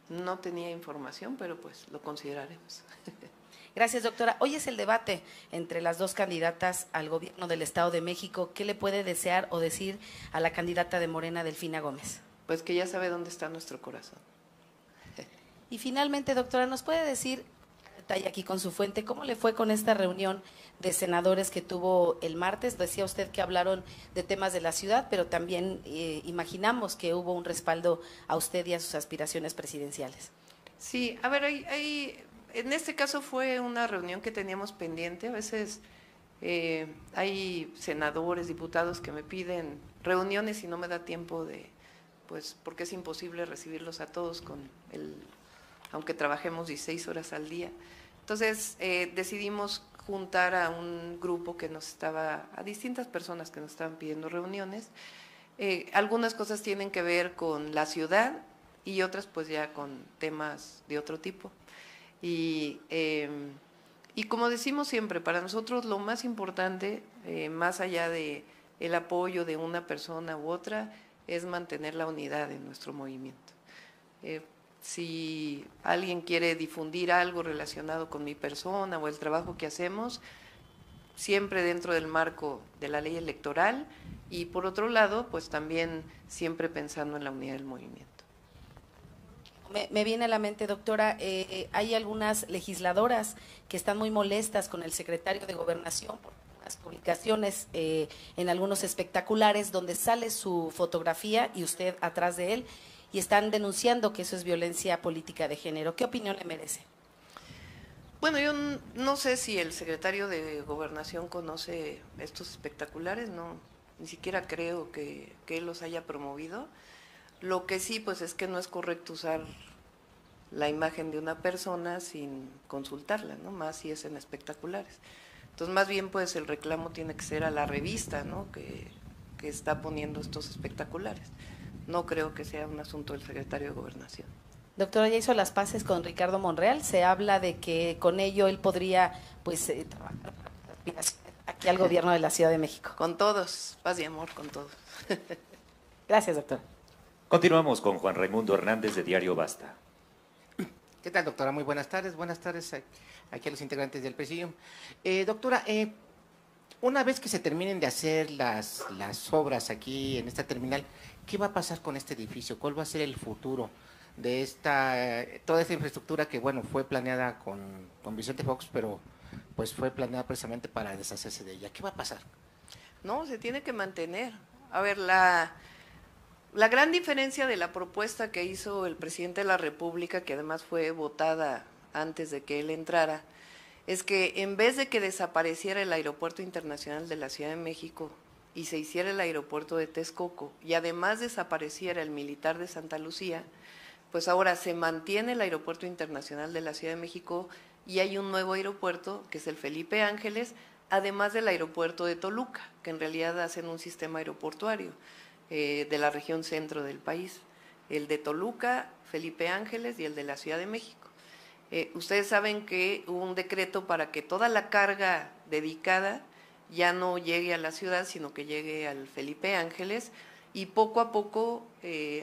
No tenía información, pero pues lo consideraremos. Gracias, doctora. Hoy es el debate entre las 2 candidatas al gobierno del Estado de México. ¿Qué le puede desear o decir a la candidata de Morena, Delfina Gómez? Pues que ya sabe dónde está nuestro corazón. Y finalmente, doctora, ¿nos puede decir, detalle aquí con su fuente, cómo le fue con esta reunión de senadores que tuvo el martes? Decía usted que hablaron de temas de la ciudad, pero también imaginamos que hubo un respaldo a usted y a sus aspiraciones presidenciales. Sí, a ver, en este caso fue una reunión que teníamos pendiente. A veces hay senadores, diputados que me piden reuniones y no me da tiempo pues porque es imposible recibirlos a todos aunque trabajemos 16 horas al día. Entonces decidimos juntar a un grupo a distintas personas que nos estaban pidiendo reuniones. Algunas cosas tienen que ver con la ciudad y otras pues ya con temas de otro tipo. Y como decimos siempre, para nosotros lo más importante, más allá de el apoyo de una persona u otra, es mantener la unidad en nuestro movimiento. Si alguien quiere difundir algo relacionado con mi persona o el trabajo que hacemos, siempre dentro del marco de la ley electoral, y por otro lado, pues también siempre pensando en la unidad del movimiento. Me viene a la mente, doctora, hay algunas legisladoras que están muy molestas con el secretario de Gobernación por unas publicaciones en algunos espectaculares donde sale su fotografía y usted atrás de él, y están denunciando que eso es violencia política de género. ¿Qué opinión le merece? Bueno, yo no sé si el secretario de Gobernación conoce estos espectaculares, ni siquiera creo que él los haya promovido. Lo que sí, pues es que no es correcto usar la imagen de una persona sin consultarla, ¿no? Más si es en espectaculares. Entonces, más bien, pues el reclamo tiene que ser a la revista, ¿no? que está poniendo estos espectaculares. No creo que sea un asunto del secretario de Gobernación. Doctora, ya hizo las paces con Ricardo Monreal. Se habla de que con ello él podría, pues, trabajar aquí al gobierno de la Ciudad de México. Con todos, paz y amor con todos. Gracias, doctora. Continuamos con Juan Raimundo Hernández de Diario Basta. ¿Qué tal, doctora? Muy buenas tardes. Buenas tardes aquí a los integrantes del presidium. Doctora, una vez que se terminen de hacer las obras aquí en esta terminal, ¿qué va a pasar con este edificio? ¿Cuál va a ser el futuro de toda esta infraestructura que, bueno, fue planeada con Vicente Fox, pero pues fue planeada precisamente para deshacerse de ella? ¿Qué va a pasar? No, se tiene que mantener. A ver, la gran diferencia de la propuesta que hizo el presidente de la República, que además fue votada antes de que él entrara, es que en vez de que desapareciera el Aeropuerto Internacional de la Ciudad de México y se hiciera el aeropuerto de Texcoco, y además desapareciera el militar de Santa Lucía, pues ahora se mantiene el Aeropuerto Internacional de la Ciudad de México y hay un nuevo aeropuerto, que es el Felipe Ángeles, además del aeropuerto de Toluca, que en realidad hacen un sistema aeroportuario de la región centro del país. El de Toluca, Felipe Ángeles y el de la Ciudad de México. Ustedes saben que hubo un decreto para que toda la carga dedicada ya no llegue a la ciudad, sino que llegue al Felipe Ángeles, y poco a poco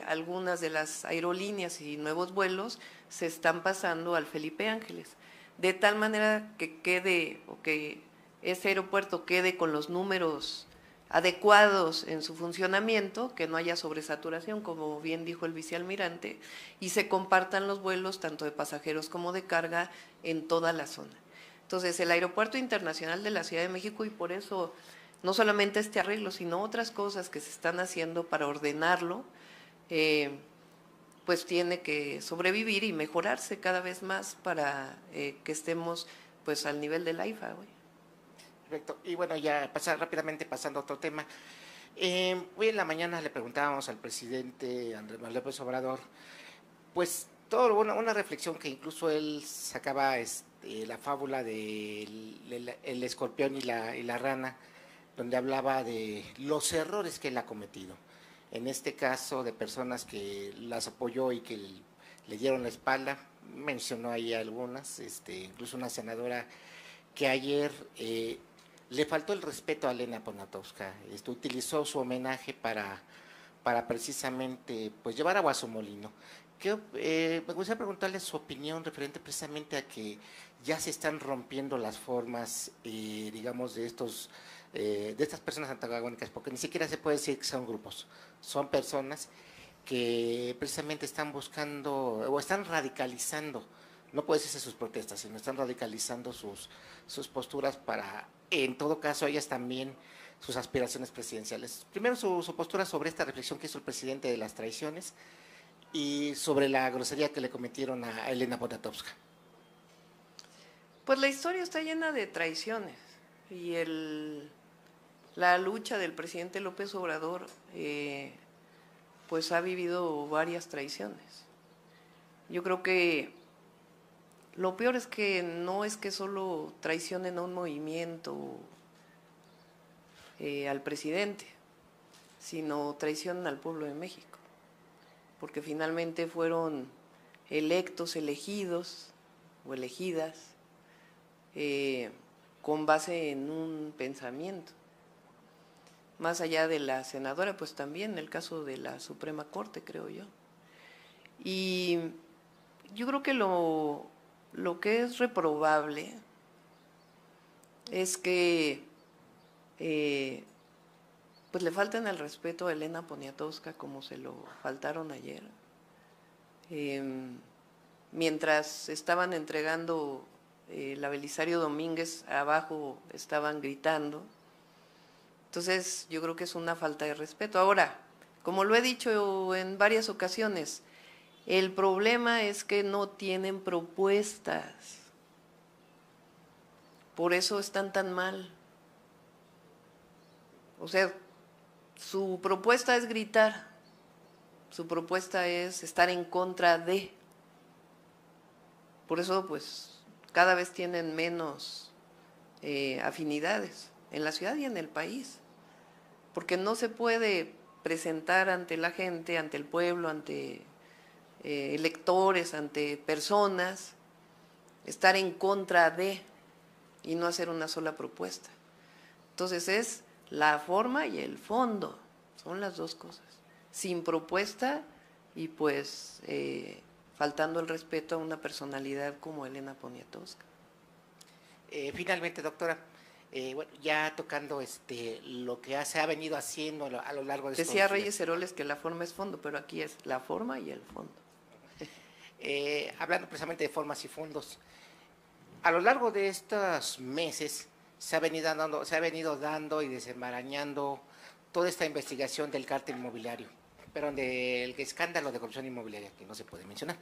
algunas de las aerolíneas y nuevos vuelos se están pasando al Felipe Ángeles, de tal manera que que ese aeropuerto quede con los números adecuados en su funcionamiento, que no haya sobresaturación, como bien dijo el vicealmirante, y se compartan los vuelos tanto de pasajeros como de carga en toda la zona. Entonces, el Aeropuerto Internacional de la Ciudad de México, y por eso no solamente este arreglo, sino otras cosas que se están haciendo para ordenarlo, pues tiene que sobrevivir y mejorarse cada vez más para que estemos pues al nivel del AIFA, güey. Perfecto. Y bueno, ya rápidamente pasando a otro tema. Hoy en la mañana le preguntábamos al presidente Andrés Manuel López Obrador, pues una reflexión que incluso él sacaba la fábula del el escorpión y la rana, donde hablaba de los errores que él ha cometido. En este caso, de personas que las apoyó y que le dieron la espalda, mencionó ahí algunas, incluso una senadora que ayer le faltó el respeto a Elena Poniatowska, utilizó su homenaje para precisamente pues llevar agua a su molino. Me gustaría preguntarle su opinión referente precisamente a que ya se están rompiendo las formas, digamos, de estas personas antagónicas, porque ni siquiera se puede decir que son grupos, son personas que precisamente están buscando o están radicalizando, no puede decirse sus protestas, sino están radicalizando sus posturas para, en todo caso, ellas también sus aspiraciones presidenciales. Primero su postura sobre esta reflexión que hizo el presidente de las traiciones y sobre la grosería que le cometieron a Elena Poniatowska. Pues la historia está llena de traiciones y la lucha del presidente López Obrador pues ha vivido varias traiciones. Yo creo que lo peor es que no es que solo traicionen a un movimiento al presidente, sino traicionan al pueblo de México, porque finalmente fueron elegidos o elegidas con base en un pensamiento. Más allá de la senadora, pues también en el caso de la Suprema Corte, creo yo. Y yo creo que lo que es reprobable es que pues le falten el respeto a Elena Poniatowska como se lo faltaron ayer. Mientras estaban entregando la Belisario Domínguez, abajo estaban gritando. Entonces yo creo que es una falta de respeto. Ahora, como lo he dicho en varias ocasiones, el problema es que no tienen propuestas. Por eso están tan mal. O sea, su propuesta es gritar, su propuesta es estar en contra de. Por eso, pues, cada vez tienen menos afinidades en la ciudad y en el país. Porque no se puede presentar ante la gente, ante el pueblo, ante electores, ante personas, estar en contra de y no hacer una sola propuesta. Entonces es la forma y el fondo, son las dos cosas. Sin propuesta y pues faltando el respeto a una personalidad como Elena Poniatowska. Finalmente, doctora, bueno, ya tocando lo que se ha venido haciendo a lo largo de estos Decía días. Reyes Heroles que la forma es fondo, pero aquí es la forma y el fondo. Hablando precisamente de formas y fondos, a lo largo de estos meses se ha venido dando y desenmarañando toda esta investigación del cártel inmobiliario, pero del escándalo de corrupción inmobiliaria, que no se puede mencionar.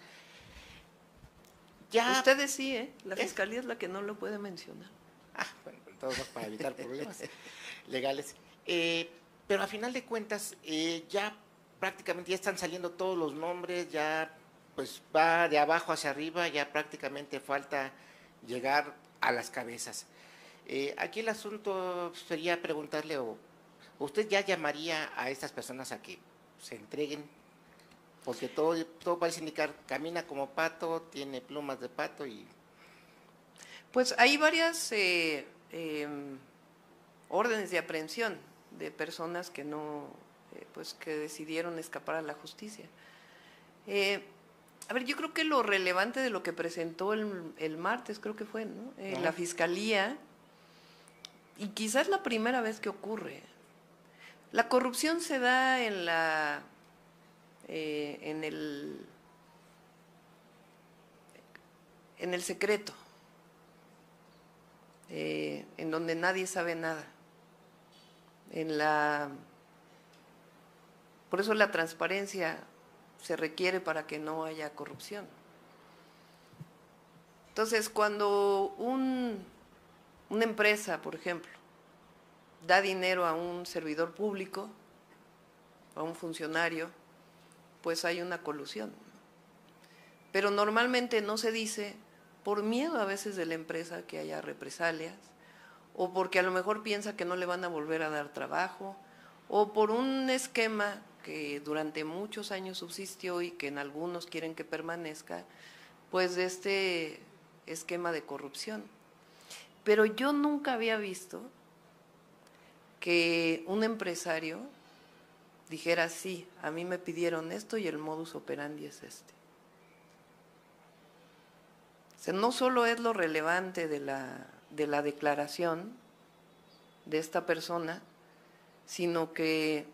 Ya, ustedes sí, la Fiscalía es la que no lo puede mencionar. Bueno, todos para evitar problemas legales. Pero a final de cuentas, ya prácticamente ya están saliendo todos los nombres, ya pues va de abajo hacia arriba, ya prácticamente falta llegar a las cabezas. Aquí el asunto sería preguntarle, ¿usted ya llamaría a estas personas a que se entreguen? Porque todo parece indicar, camina como pato, tiene plumas de pato y... Pues hay varias órdenes de aprehensión de personas que no, pues que decidieron escapar a la justicia. A ver, yo creo que lo relevante de lo que presentó el martes, creo que fue, ¿no? La Fiscalía, y quizás la primera vez que ocurre. La corrupción se da en el secreto, en donde nadie sabe nada. Por eso la transparencia se requiere para que no haya corrupción. Entonces, cuando una empresa, por ejemplo, da dinero a un servidor público, a un funcionario, pues hay una colusión. Pero normalmente no se dice por miedo a veces de la empresa que haya represalias, o porque a lo mejor piensa que no le van a volver a dar trabajo, o por un esquema que durante muchos años subsistió y que en algunos quieren que permanezca, pues de este esquema de corrupción. Pero yo nunca había visto que un empresario dijera, sí, a mí me pidieron esto y el modus operandi es este. O sea, no solo es lo relevante de la declaración de esta persona, sino que,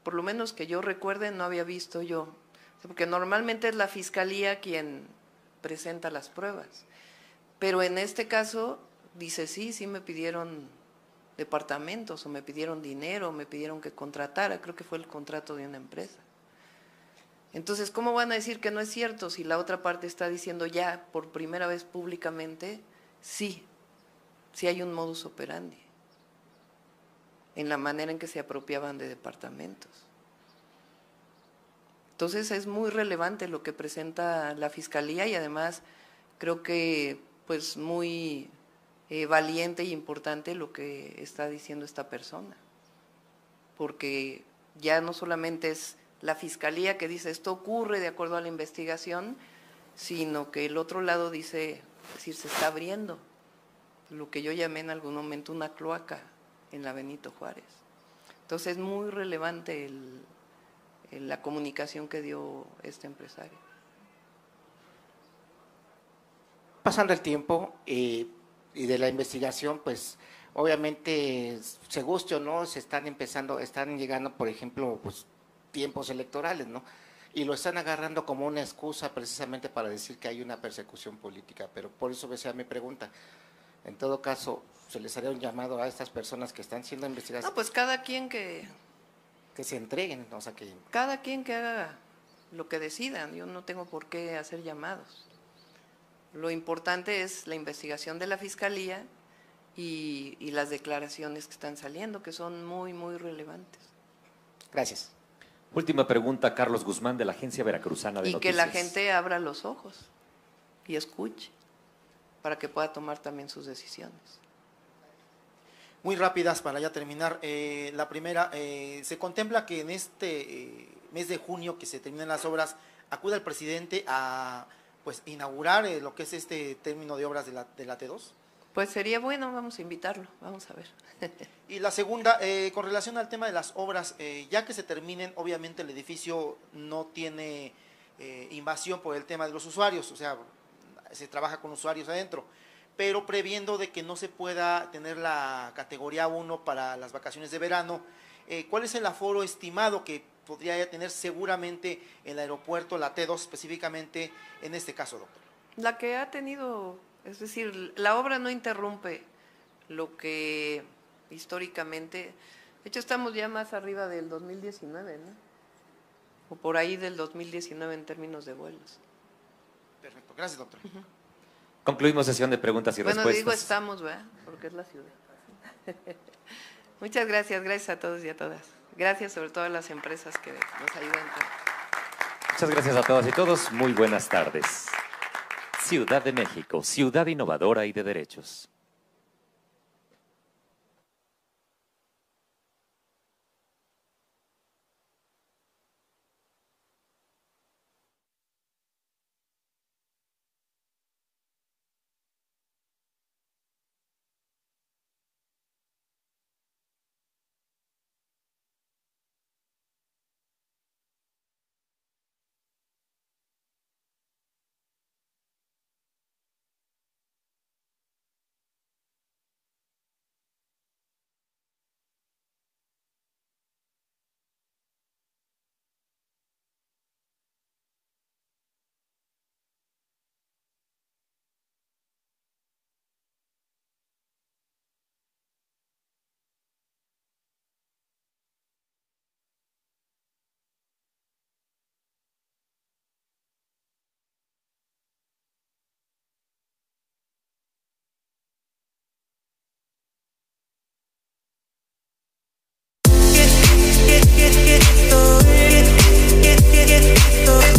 por lo menos que yo recuerde, no había visto yo, porque normalmente es la fiscalía quien presenta las pruebas, pero en este caso dice, sí, sí me pidieron departamentos, o me pidieron dinero, o me pidieron que contratara, creo que fue el contrato de una empresa. Entonces, ¿cómo van a decir que no es cierto si la otra parte está diciendo ya por primera vez públicamente, sí, sí hay un modus operandi en la manera en que se apropiaban de departamentos? Entonces es muy relevante lo que presenta la Fiscalía y además creo que pues muy valiente e importante lo que está diciendo esta persona, porque ya no solamente es la Fiscalía que dice esto ocurre de acuerdo a la investigación, sino que el otro lado dice, es decir, se está abriendo lo que yo llamé en algún momento una cloaca en la Benito Juárez. Entonces es muy relevante la comunicación que dio este empresario. Pasando el tiempo y de la investigación, pues obviamente, se guste o no, están llegando, por ejemplo, pues tiempos electorales, ¿no? Y lo están agarrando como una excusa precisamente para decir que hay una persecución política, pero por eso sea mi pregunta. En todo caso, ¿se les haría un llamado a estas personas que están siendo investigadas? No, pues cada quien que se entreguen, o sea que… Cada quien que haga lo que decidan, yo no tengo por qué hacer llamados. Lo importante es la investigación de la Fiscalía y las declaraciones que están saliendo, que son muy, muy relevantes. Gracias. Última pregunta, Carlos Guzmán, de la Agencia Veracruzana de Y Noticias. que la gente abra los ojos y escuche para que pueda tomar también sus decisiones. Muy rápidas para ya terminar. La primera, se contempla que en este mes de junio que se terminan las obras, acuda el presidente a pues inaugurar lo que es este término de obras de la T2. Pues sería bueno, vamos a invitarlo, vamos a ver. Y la segunda, con relación al tema de las obras, ya que se terminen, obviamente el edificio no tiene invasión por el tema de los usuarios, o sea, se trabaja con usuarios adentro, pero previendo de que no se pueda tener la categoría 1 para las vacaciones de verano, ¿cuál es el aforo estimado que podría tener seguramente el aeropuerto, la T2 específicamente, en este caso, doctor? La que ha tenido, es decir, la obra no interrumpe lo que históricamente, de hecho estamos ya más arriba del 2019, ¿no? O por ahí del 2019 en términos de vuelos. Perfecto, gracias, doctor. Concluimos sesión de preguntas y respuestas. Bueno, digo estamos, ¿verdad? Porque es la ciudad. Muchas gracias, gracias a todos y a todas. Gracias sobre todo a las empresas que nos ayudan. Muchas gracias a todas y todos. Muy buenas tardes. Ciudad de México, ciudad innovadora y de derechos. estoy